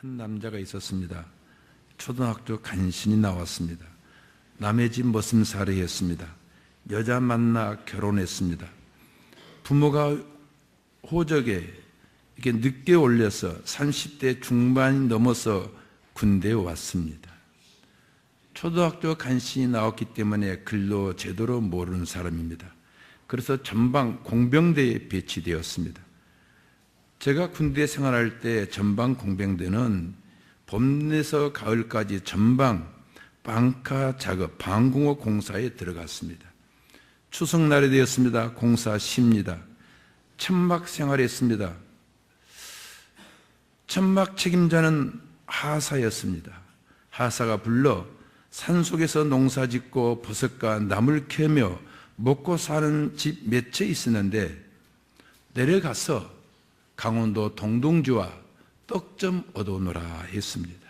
한 남자가 있었습니다. 초등학교 간신히 나왔습니다. 남의 집 머슴살이 했습니다. 여자 만나 결혼했습니다. 부모가 호적에 이렇게 늦게 올려서 30대 중반이 넘어서 군대에 왔습니다. 초등학교 간신히 나왔기 때문에 글도 제대로 모르는 사람입니다. 그래서 전방 공병대에 배치되었습니다. 제가 군대 생활할 때 전방 공병대는 봄에서 가을까지 전방 방카 작업, 방공호 공사에 들어갔습니다. 추석날이 되었습니다. 공사 쉽니다. 천막 생활했습니다. 천막 책임자는 하사였습니다. 하사가 불러 산속에서 농사짓고 버섯과 나물 캐며 먹고 사는 집 몇 채 있었는데 내려가서 강원도 동동주와 떡 좀 얻어오너라 했습니다.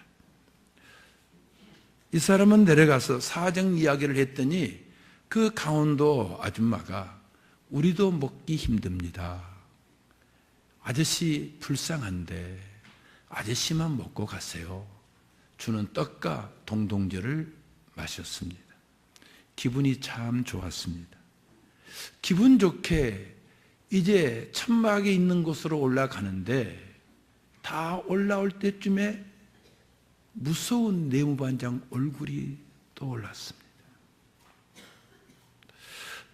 이 사람은 내려가서 사정 이야기를 했더니 그 강원도 아줌마가 우리도 먹기 힘듭니다. 아저씨 불쌍한데 아저씨만 먹고 가세요. 주는 떡과 동동주를 마셨습니다. 기분이 참 좋았습니다. 기분 좋게 이제 천막에 있는 곳으로 올라가는데 다 올라올 때쯤에 무서운 내무반장 얼굴이 떠올랐습니다.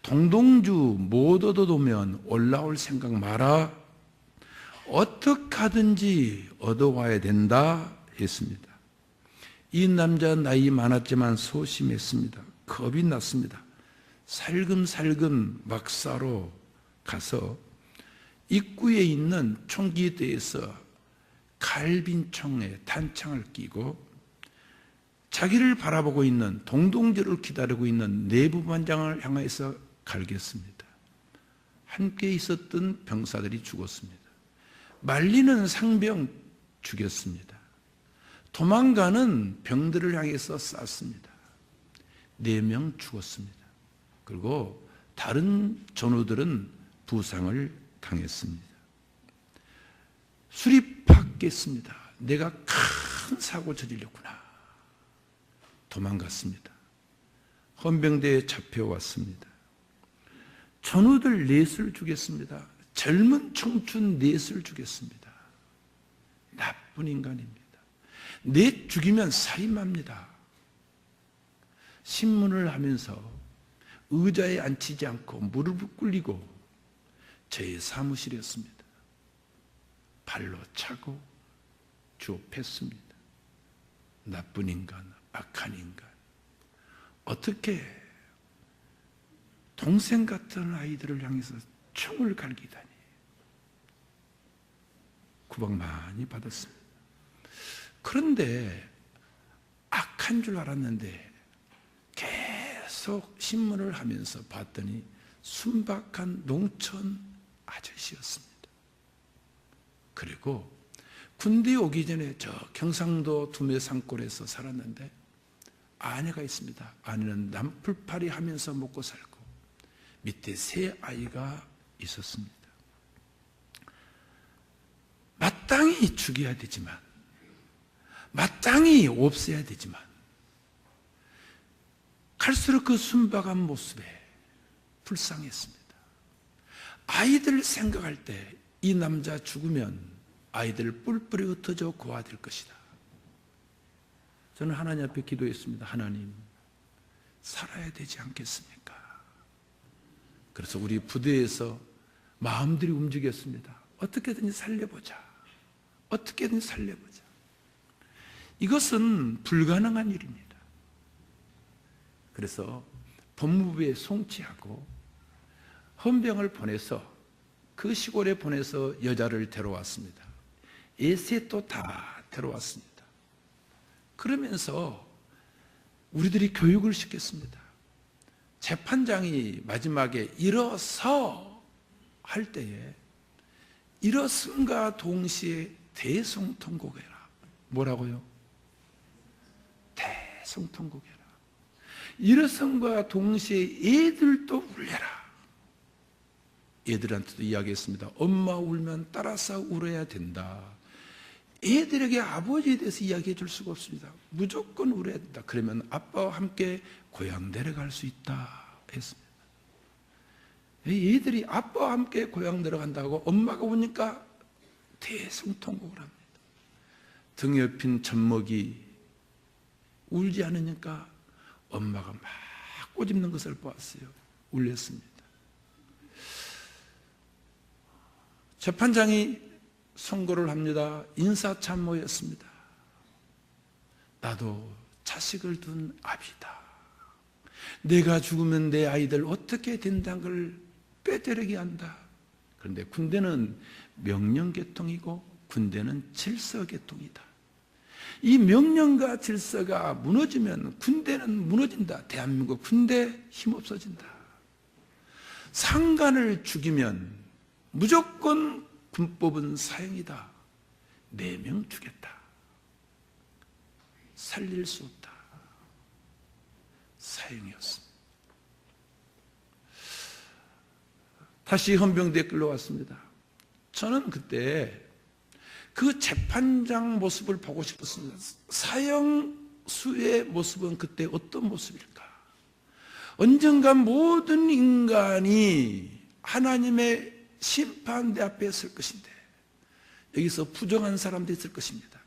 동동주 못 얻어오면 올라올 생각 마라. 어떻게 하든지 얻어와야 된다 했습니다. 이 남자 나이 많았지만 소심했습니다. 겁이 났습니다. 살금살금 막사로 가서 입구에 있는 총기대에서 갈빈총에 단창을 끼고 자기를 바라보고 있는 동동주를 기다리고 있는 내부반장을 향해서 갈겼습니다. 함께 있었던 병사들이 죽었습니다. 말리는 상병 죽였습니다. 도망가는 병들을 향해서 쐈습니다. 4명 죽었습니다. 그리고 다른 전우들은 부상을 당했습니다. 수리받겠습니다. 내가 큰 사고 저질렀구나. 도망갔습니다. 헌병대에 잡혀왔습니다. 전우들 넷을 죽였습니다. 젊은 청춘 넷을 죽였습니다. 나쁜 인간입니다. 넷 죽이면 살인마입니다. 신문을 하면서 의자에 앉히지 않고 무릎을 꿇리고 제 사무실이었습니다. 발로 차고 주업했습니다. 나쁜 인간, 악한 인간. 어떻게 동생 같은 아이들을 향해서 총을 갈기다니. 구박 많이 받았습니다. 그런데 악한 줄 알았는데 계속 신문을 하면서 봤더니 순박한 농촌 아저씨였습니다. 그리고 군대 오기 전에 저 경상도 두메산골에서 살았는데 아내가 있습니다. 아내는 남풀파리 하면서 먹고 살고 밑에 3아이가 있었습니다. 마땅히 죽여야 되지만 마땅히 없애야 되지만 갈수록 그 순박한 모습에 불쌍했습니다. 아이들 생각할 때 이 남자 죽으면 아이들 뿔뿔이 흩어져 고아될 것이다. 저는 하나님 앞에 기도했습니다. 하나님, 살아야 되지 않겠습니까? 그래서 우리 부대에서 마음들이 움직였습니다. 어떻게든지 살려보자. 어떻게든지 살려보자. 이것은 불가능한 일입니다. 그래서 법무부에 송치하고 헌병을 보내서 그 시골에 보내서 여자를 데려왔습니다. 셋도 다 데려왔습니다. 그러면서 우리들이 교육을 시켰습니다. 재판장이 마지막에 일어서 할 때에 일어선과 동시에 대성통곡해라. 뭐라고요? 대성통곡해라. 일어선과 동시에 애들도 울려라. 애들한테도 이야기했습니다. 엄마 울면 따라서 울어야 된다. 애들에게 아버지에 대해서 이야기해 줄 수가 없습니다. 무조건 울어야 된다. 그러면 아빠와 함께 고향 내려갈 수 있다 했습니다. 애들이 아빠와 함께 고향 내려간다고 엄마가 우니까 대성통곡을 합니다. 등 옆인 젖먹이 울지 않으니까 엄마가 막 꼬집는 것을 보았어요. 울렸습니다. 재판장이 선고를 합니다. 인사참모였습니다. 나도 자식을 둔 아비다. 내가 죽으면 내 아이들 어떻게 된다는 걸 빼뜨리게 한다. 그런데 군대는 명령계통이고 군대는 질서계통이다. 이 명령과 질서가 무너지면 군대는 무너진다. 대한민국 군대 힘없어진다. 상관을 죽이면 무조건 군법은 사형이다. 4명 죽였다. 살릴 수 없다. 사형이었습니다. 다시 헌병대에 끌려왔습니다. 저는 그때 그 재판장 모습을 보고 싶었습니다. 사형수의 모습은 그때 어떤 모습일까? 언젠가 모든 인간이 하나님의 심판대 앞에 설 것인데 여기서 부정한 사람들이 있을 것입니다.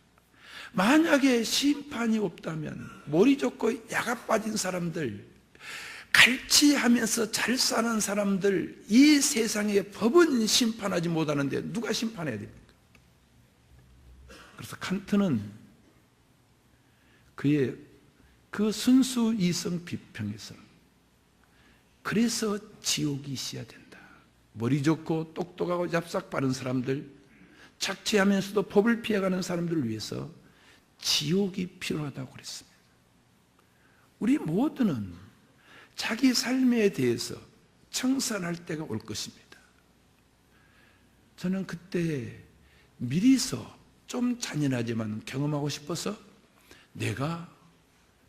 만약에 심판이 없다면 머리 좋고 야가 빠진 사람들, 갈치하면서 잘 사는 사람들, 이 세상에 법은 심판하지 못하는데 누가 심판해야 됩니까? 그래서 칸트는 그의 그 순수 이성 비평에서 그래서 지옥이 있어야 된다. 머리 좋고 똑똑하고 얍삭 바른 사람들, 착취하면서도 법을 피해가는 사람들을 위해서 지옥이 필요하다고 그랬습니다. 우리 모두는 자기 삶에 대해서 청산할 때가 올 것입니다. 저는 그때 미리서 좀 잔인하지만 경험하고 싶어서 내가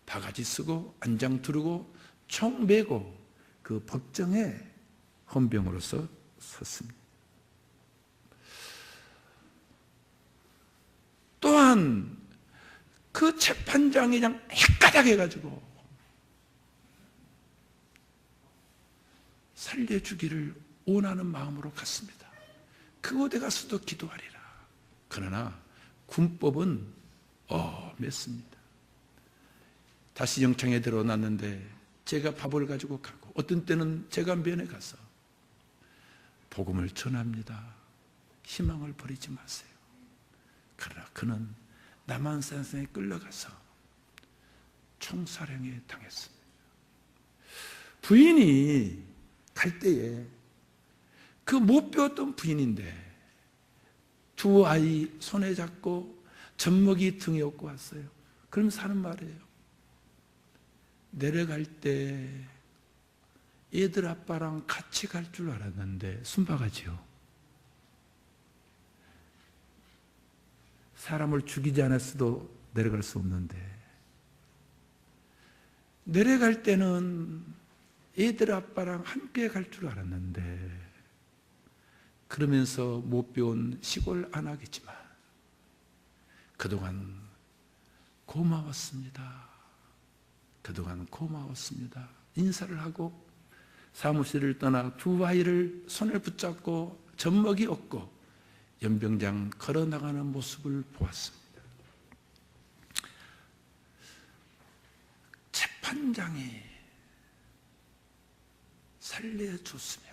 바가지 쓰고 안장 두르고 총 메고 그 법정에 헌병으로서 섰습니다. 또한 그 재판장이 그냥 헷가닥 해가지고 살려주기를 원하는 마음으로 갔습니다. 그곳에 가서도 기도하리라. 그러나 군법은 맺습니다. 다시 영창에 들어놨는데 제가 밥을 가지고 가고 어떤 때는 제가 면회 가서 복음을 전합니다. 희망을 버리지 마세요. 그러나 그는 남한산성에 끌려가서 총사령에 당했습니다. 부인이 갈 때에 그 못 배웠던 부인인데 두 아이 손에 잡고 젖먹이 등에 업고 왔어요. 그러면서 하는 말이에요. 내려갈 때 애들 아빠랑 같이 갈 줄 알았는데 순박하지요. 사람을 죽이지 않았어도 내려갈 수 없는데 내려갈 때는 애들 아빠랑 함께 갈 줄 알았는데 그러면서 못 배운 시골 안하겠지만 그동안 고마웠습니다. 그동안 고마웠습니다. 인사를 하고 사무실을 떠나 두 아이를 손을 붙잡고 젖먹이 얻고 연병장 걸어나가는 모습을 보았습니다. 재판장이 살려줬으면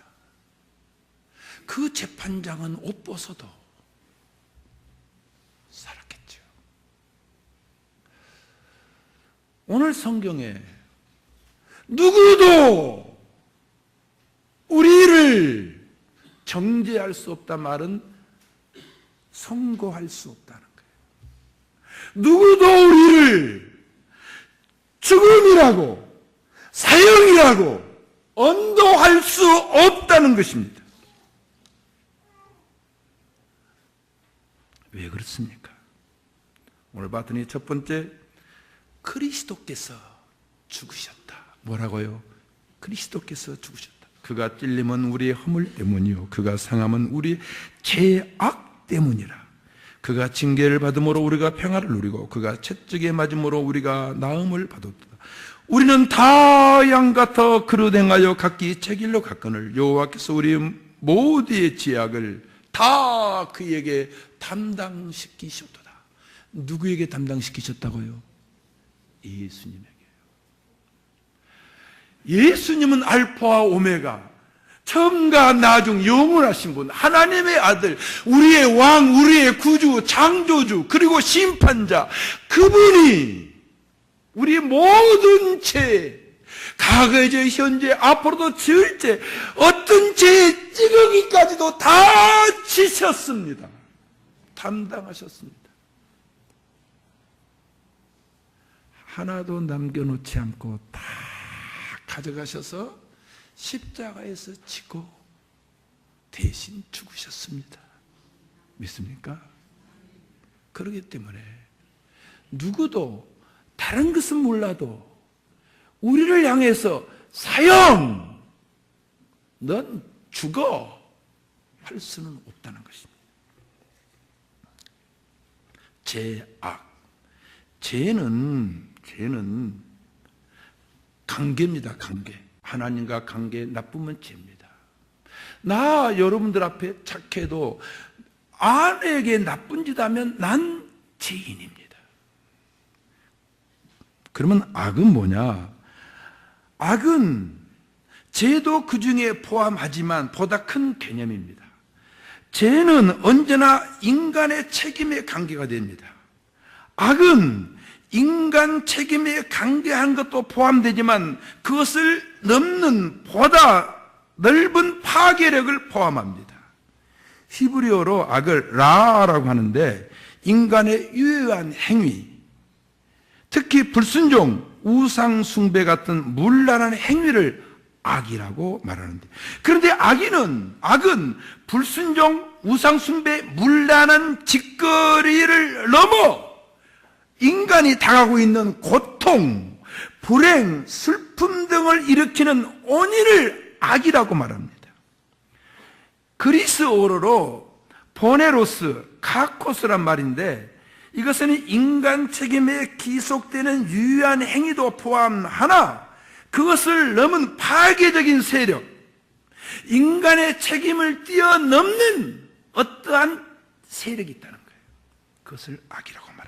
그 재판장은 옷 벗어도 살았겠죠. 오늘 성경에 누구도 우리를 정죄할 수 없다 말은 선고할 수 없다는 거예요. 누구도 우리를 죽음이라고 사형이라고 언도할 수 없다는 것입니다. 왜 그렇습니까? 오늘 봤더니 첫 번째, 그리스도께서 죽으셨다. 뭐라고요? 그리스도께서 죽으셨다. 그가 찔림은 우리의 허물 때문이요 그가 상함은 우리의 죄악 때문이라. 그가 징계를 받음으로 우리가 평화를 누리고 그가 채찍에 맞음으로 우리가 나음을 받았도다. 우리는 다 양 같아 그릇 행하여 각기 책일로 갔거늘 여호와께서 우리 모두의 죄악을 다 그에게 담당시키셨도다. 누구에게 담당시키셨다고요? 예수님에게. 예수님은 알파와 오메가, 처음과 나중 영원하신 분, 하나님의 아들, 우리의 왕, 우리의 구주, 창조주, 그리고 심판자, 그분이 우리 모든 죄, 과거의 죄, 현재, 앞으로도 지을 죄, 어떤 죄의 찌꺼기까지도 다 지셨습니다. 담당하셨습니다. 하나도 남겨놓지 않고 다 가져가셔서 십자가에서 지고 대신 죽으셨습니다. 믿습니까? 그렇기 때문에 누구도 다른 것은 몰라도 우리를 향해서 사형, 넌 죽어 할 수는 없다는 것입니다. 죄악, 죄는 관계입니다. 관계. 하나님과 관계 나쁘면 죄입니다. 나 여러분들 앞에 착해도 아내에게 나쁜 짓 하면 난 죄인입니다. 그러면 악은 뭐냐? 악은 죄도 그 중에 포함하지만 보다 큰 개념입니다. 죄는 언제나 인간의 책임에 관계가 됩니다. 악은 인간 책임에 관계한 것도 포함되지만 그것을 넘는 보다 넓은 파괴력을 포함합니다. 히브리어로 악을 라라고 하는데 인간의 유해한 행위, 특히 불순종, 우상 숭배 같은 문란한 행위를 악이라고 말하는데, 그런데 악은 불순종, 우상 숭배, 문란한 짓거리를 넘어 인간이 당하고 있는 고통, 불행, 슬픔 등을 일으키는 원인을 악이라고 말합니다. 그리스어로 포네로스, 카코스란 말인데 이것은 인간 책임에 기속되는 유효한 행위도 포함하나 그것을 넘은 파괴적인 세력, 인간의 책임을 뛰어넘는 어떠한 세력이 있다는 거예요. 그것을 악이라고 말합니다.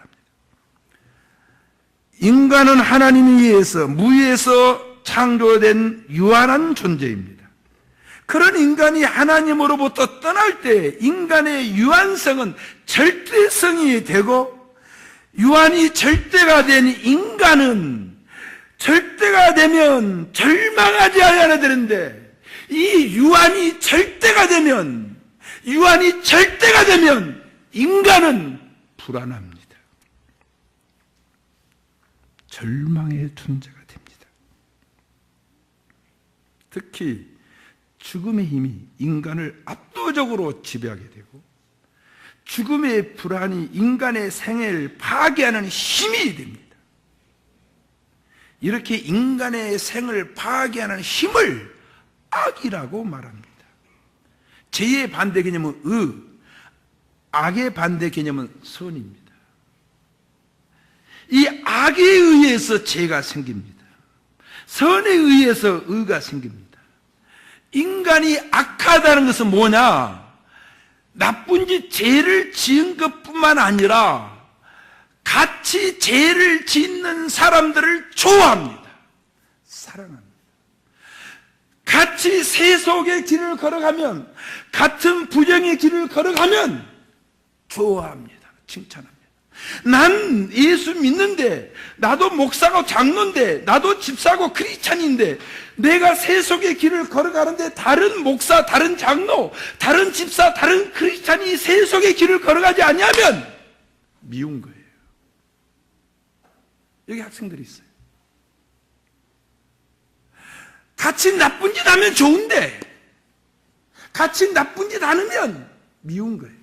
인간은 하나님에 의해서 무에서 창조된 유한한 존재입니다. 그런 인간이 하나님으로부터 떠날 때 인간의 유한성은 절대성이 되고, 유한이 절대가 된 인간은 절대가 되면 절망하지 않아야 되는데, 이 유한이 절대가 되면 인간은 불안합니다. 절망의 존재가 됩니다. 특히 죽음의 힘이 인간을 압도적으로 지배하게 되고, 죽음의 불안이 인간의 생애를 파괴하는 힘이 됩니다. 이렇게 인간의 생을 파괴하는 힘을 악이라고 말합니다. 죄의 반대 개념은 악의 반대 개념은 선입니다. 이 악에 의해서 죄가 생깁니다. 선에 의해서 의가 생깁니다. 인간이 악하다는 것은 뭐냐? 나쁜 짓, 죄를 지은 것뿐만 아니라 같이 죄를 짓는 사람들을 좋아합니다. 사랑합니다. 같이 세속의 길을 걸어가면, 같은 부정의 길을 걸어가면 좋아합니다. 칭찬합니다. 난 예수 믿는데, 나도 목사고 장로인데, 나도 집사고 크리스찬인데, 내가 세속의 길을 걸어가는데 다른 목사, 다른 장로, 다른 집사, 다른 크리스찬이 세속의 길을 걸어가지 않냐면 미운 거예요. 여기 학생들이 있어요. 같이 나쁜 짓 하면 좋은데 같이 나쁜 짓 안 하면 미운 거예요.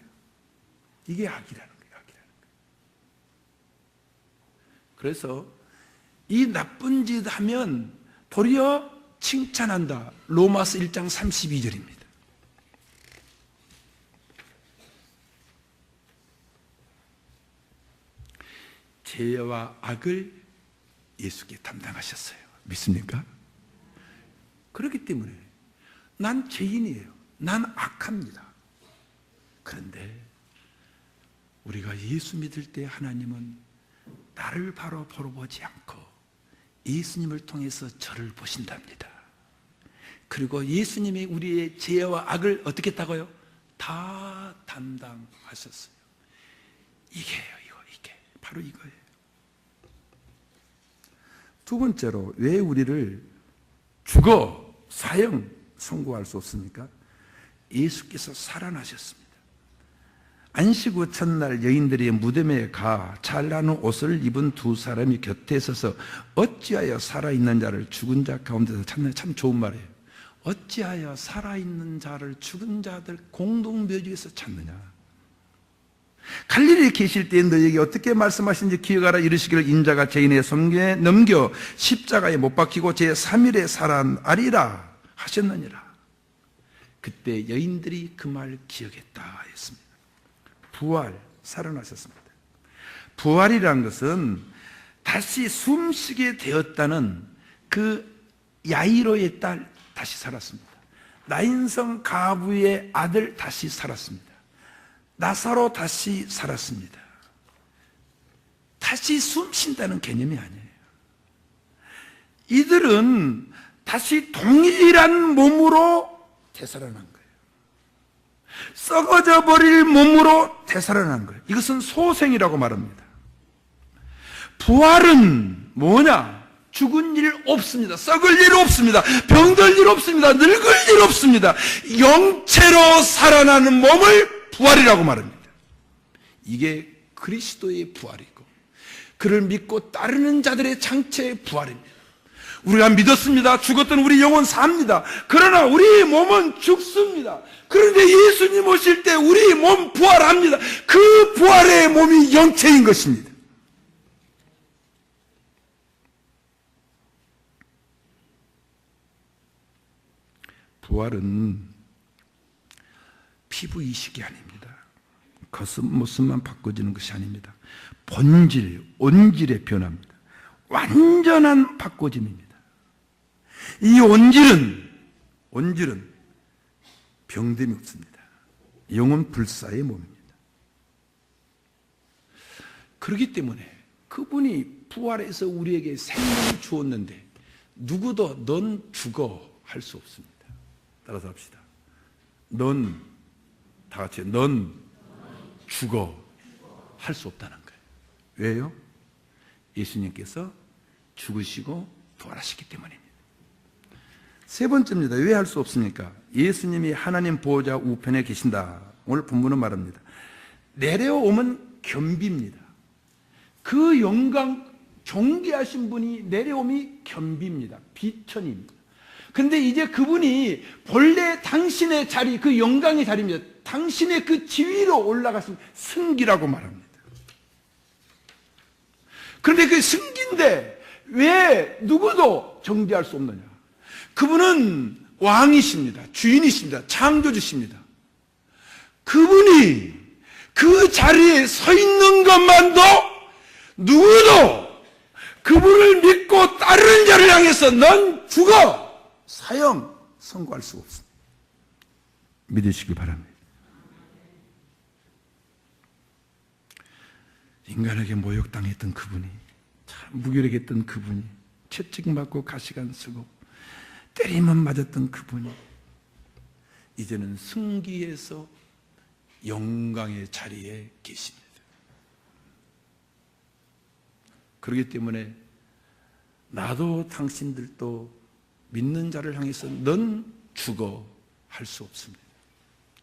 이게 악이라는 거예요. 그래서 이 나쁜 짓 하면 도리어 칭찬한다. 로마서 1장 32절입니다. 죄와 악을 예수께 담당하셨어요. 믿습니까? 그렇기 때문에 난 죄인이에요. 난 악합니다. 그런데 우리가 예수 믿을 때 하나님은 나를 바로 보지 않고 예수님을 통해서 저를 보신답니다. 그리고 예수님이 우리의 죄와 악을 어떻게 했다고요? 다 담당하셨어요. 이게요, 이게 바로 이거예요. 두 번째로 왜 우리를 죽어 사형 선고할 수 없습니까? 예수께서 살아나셨습니다. 안식 후 첫날 여인들이 무덤에 가 잘 나는 옷을 입은 두 사람이 곁에 서서 어찌하여 살아있는 자를 죽은 자 가운데서 찾느냐. 참 좋은 말이에요. 어찌하여 살아있는 자를 죽은 자들 공동묘지에서 찾느냐. 갈릴리에 계실 때 너희에게 어떻게 말씀하신지 기억하라. 이르시기를 인자가 죄인의 손에 넘겨 십자가에 못 박히고 제3일에 살아나리라 하셨느니라. 그때 여인들이 그 말 기억했다 했습니다. 부활, 살아나셨습니다. 부활이라는 것은 다시 숨쉬게 되었다는 그 야이로의 딸 다시 살았습니다. 나인성 가부의 아들 다시 살았습니다. 나사로 다시 살았습니다. 다시 숨쉰다는 개념이 아니에요. 이들은 다시 동일한 몸으로 되살아난 거예요. 썩어져 버릴 몸으로 되살아난 거예요. 이것은 소생이라고 말합니다. 부활은 뭐냐? 죽은 일 없습니다. 썩을 일 없습니다. 병들 일 없습니다. 늙을 일 없습니다. 영체로 살아나는 몸을 부활이라고 말합니다. 이게 그리스도의 부활이고 그를 믿고 따르는 자들의 장체의 부활입니다. 우리가 믿었습니다. 죽었던 우리 영혼 삽니다. 그러나 우리 몸은 죽습니다. 그런데 예수님 오실 때 우리 몸 부활합니다. 그 부활의 몸이 영체인 것입니다. 부활은 피부 이식이 아닙니다. 겉모습만 바꿔지는 것이 아닙니다. 본질, 온질의 변화입니다. 완전한 바꿔짐입니다. 이 온질은 병됨이 없습니다. 영혼 불사의 몸입니다. 그렇기 때문에 그분이 부활해서 우리에게 생명을 주었는데 누구도 넌 죽어 할 수 없습니다. 따라서 합시다. 다 같이 넌 죽어 할 수 없다는 거예요. 왜요? 예수님께서 죽으시고 부활하시기 때문입니다. 세 번째입니다. 왜 할 수 없습니까? 예수님이 하나님 보호자 우편에 계신다. 오늘 본문은 말합니다. 내려오면 겸비입니다. 그 영광 존귀하신 분이 내려옴이 겸비입니다. 비천입니다. 그런데 이제 그분이 본래 당신의 자리, 그 영광의 자리입니다. 당신의 그 지위로 올라가신 승기라고 말합니다. 그런데 그 승기인데 왜 누구도 정죄할 수 없느냐? 그분은 왕이십니다. 주인이십니다. 창조주십니다. 그분이 그 자리에 서 있는 것만도 누구도 그분을 믿고 따르는 자를 향해서 넌 죽어! 사형 선고할 수가 없습니다. 믿으시기 바랍니다. 인간에게 모욕당했던 그분이, 참 무기력했던 그분이, 채찍맞고 가시관 쓰고 때리면 맞았던 그분이 이제는 승기에서 영광의 자리에 계십니다. 그렇기 때문에 나도 당신들도 믿는 자를 향해서 넌 죽어 할 수 없습니다.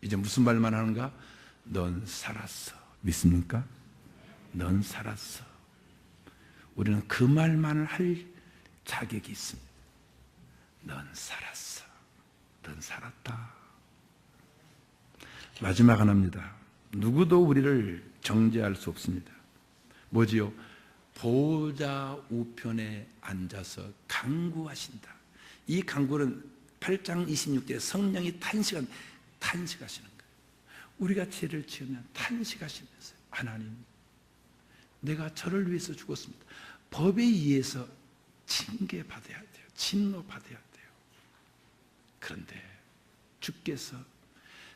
이제 무슨 말만 하는가? 넌 살았어. 믿습니까? 넌 살았어. 우리는 그 말만을 할 자격이 있습니다. 넌 살았어. 넌 살았다. 마지막 하나입니다. 누구도 우리를 정죄할 수 없습니다. 뭐지요? 보호자 우편에 앉아서 간구하신다. 이 간구는 8장 26절에 성령이 탄식하시는 거예요. 우리가 죄를 지으면 탄식하시면서 하나님, 내가 저를 위해서 죽었습니다. 법에 의해서 징계받아야 돼요. 진노받아야 돼요. 그런데 주께서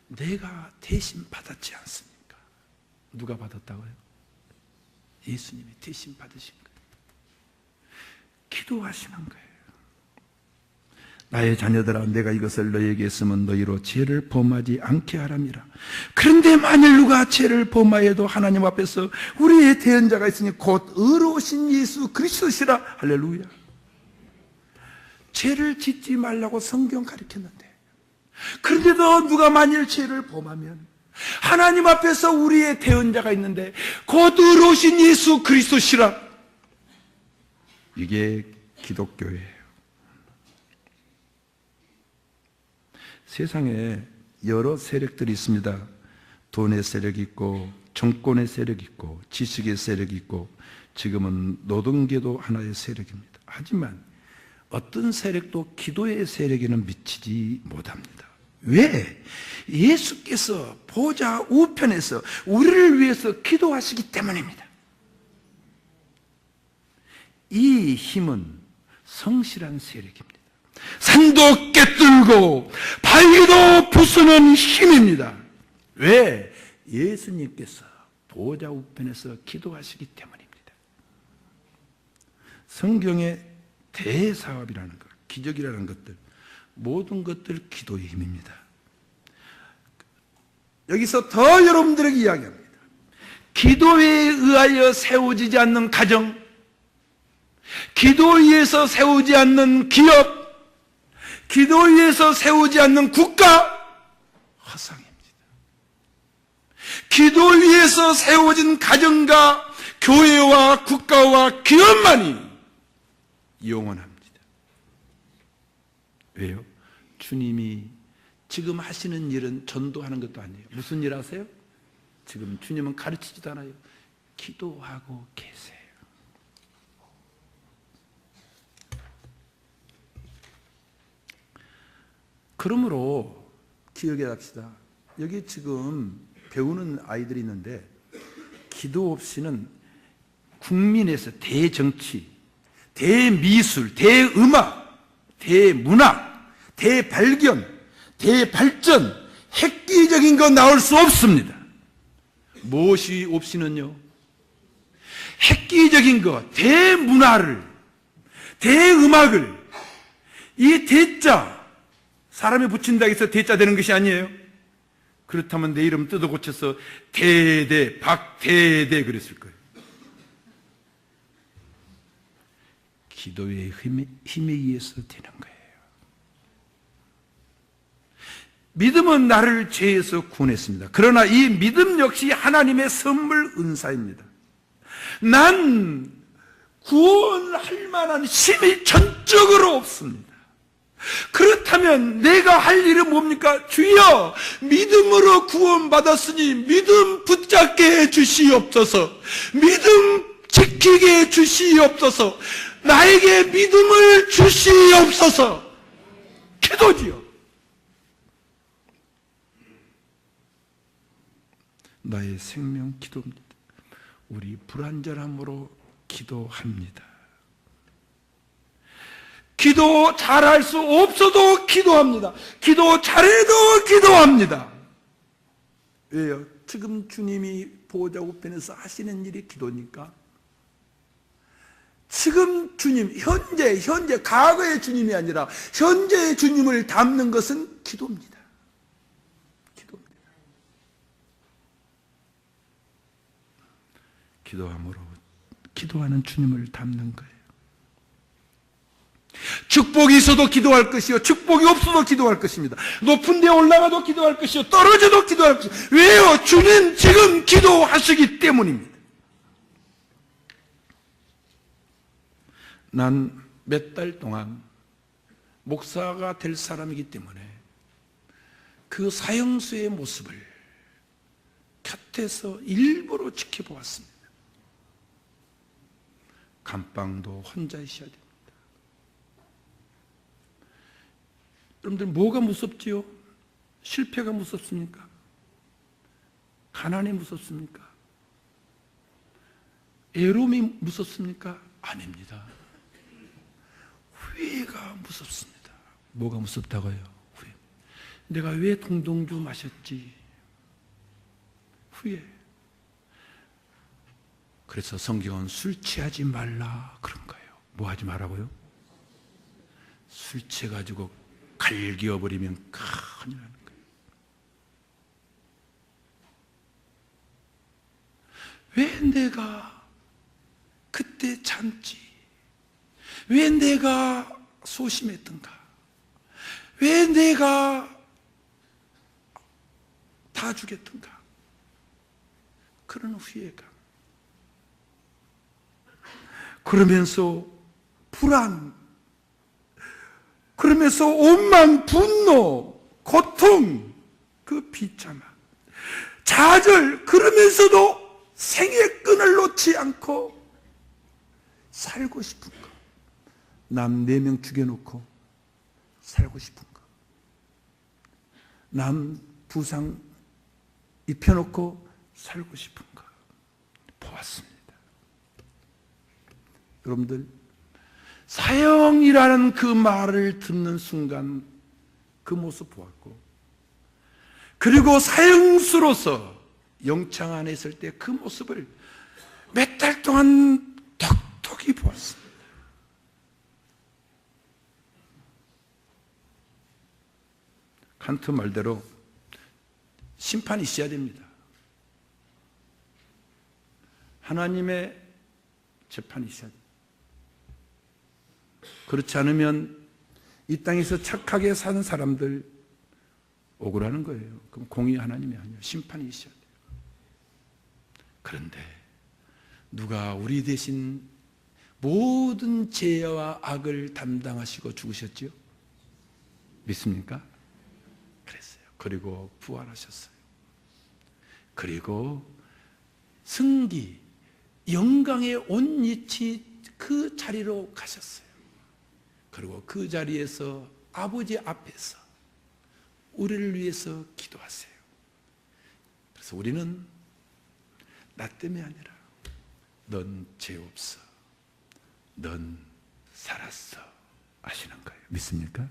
내가 대신 받았지 않습니까? 누가 받았다고요? 예수님이 대신 받으신 거예요. 기도하시는 거예요. 나의 자녀들아, 내가 이것을 너희에게 했으면 너희로 죄를 범하지 않게 하람이라. 그런데 만일 누가 죄를 범하여도 하나님 앞에서 우리의 대언자가 있으니 곧 의로우신 예수 그리스도시라. 할렐루야. 죄를 짓지 말라고 성경 가르쳤는데, 그런데도 누가 만일 죄를 범하면 하나님 앞에서 우리의 대언자가 있는데 곧 의로우신 예수 그리스도시라. 이게 기독교예요. 세상에 여러 세력들이 있습니다. 돈의 세력이 있고, 정권의 세력이 있고, 지식의 세력이 있고, 지금은 노동계도 하나의 세력입니다. 하지만 어떤 세력도 기도의 세력에는 미치지 못합니다. 왜? 예수께서 보좌 우편에서 우리를 위해서 기도하시기 때문입니다. 이 힘은 성실한 세력입니다. 산도 깨뚫고 바위도 부수는 힘입니다. 왜? 예수님께서 보좌 우편에서 기도하시기 때문입니다. 성경의 대사업이라는 것, 기적이라는 것들, 모든 것들 기도의 힘입니다. 여기서 더 여러분들에게 이야기합니다. 기도에 의하여 세워지지 않는 가정, 기도에 의해서 세우지 않는 기업, 기도에 의해서 세우지 않는 국가, 허상입니다. 기도에 의해서 세워진 가정과 교회와 국가와 기업만이 영원합니다. 왜요? 주님이 지금 하시는 일은 전도하는 것도 아니에요. 무슨 일 하세요? 지금 주님은 가르치지도 않아요. 기도하고 계세요. 그러므로 기억해 합시다. 여기 지금 배우는 아이들이 있는데, 기도 없이는 국민에서 대정치, 대미술, 대음악, 대문학, 대발견, 대발전, 획기적인 거 나올 수 없습니다. 무엇이 없이는요? 획기적인 거, 대문화를, 대음악을, 이 대자, 사람이 붙인다고 해서 대자 되는 것이 아니에요. 그렇다면 내 이름 뜯어 고쳐서 대대, 박대대 그랬을 거예요. 기도의 힘에 의해서 되는 거예요. 믿음은 나를 죄에서 구원했습니다. 그러나 이 믿음 역시 하나님의 선물 은사입니다. 난 구원할 만한 힘이 전적으로 없습니다. 그렇다면 내가 할 일은 뭡니까? 주여, 믿음으로 구원받았으니 믿음 붙잡게 해 주시옵소서. 믿음 지키게 해 주시옵소서. 나에게 믿음을 주시옵소서. 기도지요. 나의 생명 기도입니다. 우리 불완전함으로 기도합니다. 기도 잘할 수 없어도 기도합니다. 기도 잘해도 기도합니다. 왜요? 지금 주님이 보호자 우편에서 하시는 일이 기도니까. 지금 주님, 현재, 과거의 주님이 아니라 현재의 주님을 닮는 것은 기도입니다. 기도입니다. 기도함으로 기도하는 주님을 닮는 거예요. 축복이 있어도 기도할 것이요, 축복이 없어도 기도할 것입니다. 높은 데 올라가도 기도할 것이요, 떨어져도 기도할 것이요. 왜요? 주님 지금 기도하시기 때문입니다. 난 몇 달 동안 목사가 될 사람이기 때문에 그 사형수의 모습을 곁에서 일부러 지켜보았습니다. 감방도 혼자 있어야 됩니다. 여러분들 뭐가 무섭지요? 실패가 무섭습니까? 가난이 무섭습니까? 애로움이 무섭습니까? 아닙니다. 후회가 무섭습니다. 뭐가 무섭다고요? 후회. 내가 왜 동동주 마셨지? 후회. 그래서 성경은 술 취하지 말라 그런 거예요. 뭐 하지 말라고요? 술 취해가지고 갈기어버리면 큰일 나는 거예요. 왜 내가 그때 참지? 왜 내가 소심했던가? 왜 내가 다 주겠던가? 그런 후회감. 그러면서 불안, 그러면서 오만 분노, 고통, 그 비참함, 좌절, 그러면서도 생의 끈을 놓지 않고 살고 싶은 거. 남 4명 죽여놓고 살고 싶은 거. 남 부상 입혀놓고 살고 싶은 거. 보았습니다. 여러분들, 사형이라는 그 말을 듣는 순간 그 모습 보았고, 그리고 사형수로서 영창 안에 있을 때 그 모습을 몇 달 동안 톡톡히 보았습니다. 칸트 말대로 심판이 있어야 됩니다. 하나님의 재판이 있어야 됩니다. 그렇지 않으면 이 땅에서 착하게 사는 사람들 억울하는 거예요. 그럼 공의 하나님이 아니에요. 심판이 있어야 돼요. 그런데 누가 우리 대신 모든 죄와 악을 담당하시고 죽으셨죠? 믿습니까? 그랬어요. 그리고 부활하셨어요. 그리고 승기, 영광의 온니치 그 자리로 가셨어요. 그리고 그 자리에서 아버지 앞에서 우리를 위해서 기도하세요. 그래서 우리는 나 때문에 아니라 넌 죄 없어, 넌 살았어 하시는 거예요. 믿습니까?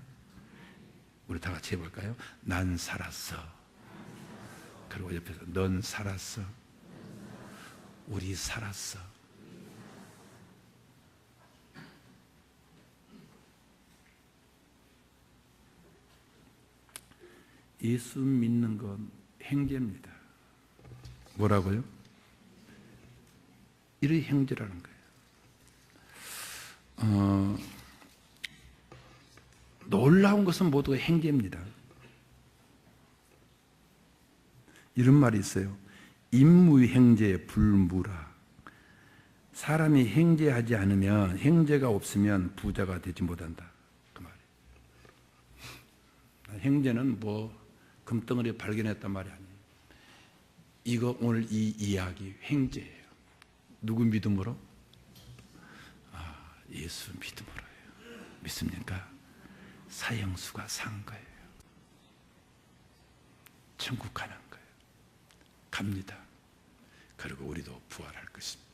우리 다 같이 해볼까요? 난 살았어. 그리고 옆에서 넌 살았어, 우리 살았어. 예수 믿는 건 행제입니다. 뭐라고요? 이런 행제라는 거예요. 놀라운 것은 모두가 행제입니다. 이런 말이 있어요. 임무행제 불무라. 사람이 행제하지 않으면, 행제가 없으면 부자가 되지 못한다. 그 말이에요. 행제는 뭐 금덩어리 발견했단 말이 아니에요. 이거 오늘 이 이야기 행제예요. 누구 믿음으로? 예수 믿음으로요. 믿습니까? 사형수가 산 거예요. 천국 가는 거예요. 갑니다. 그리고 우리도 부활할 것입니다.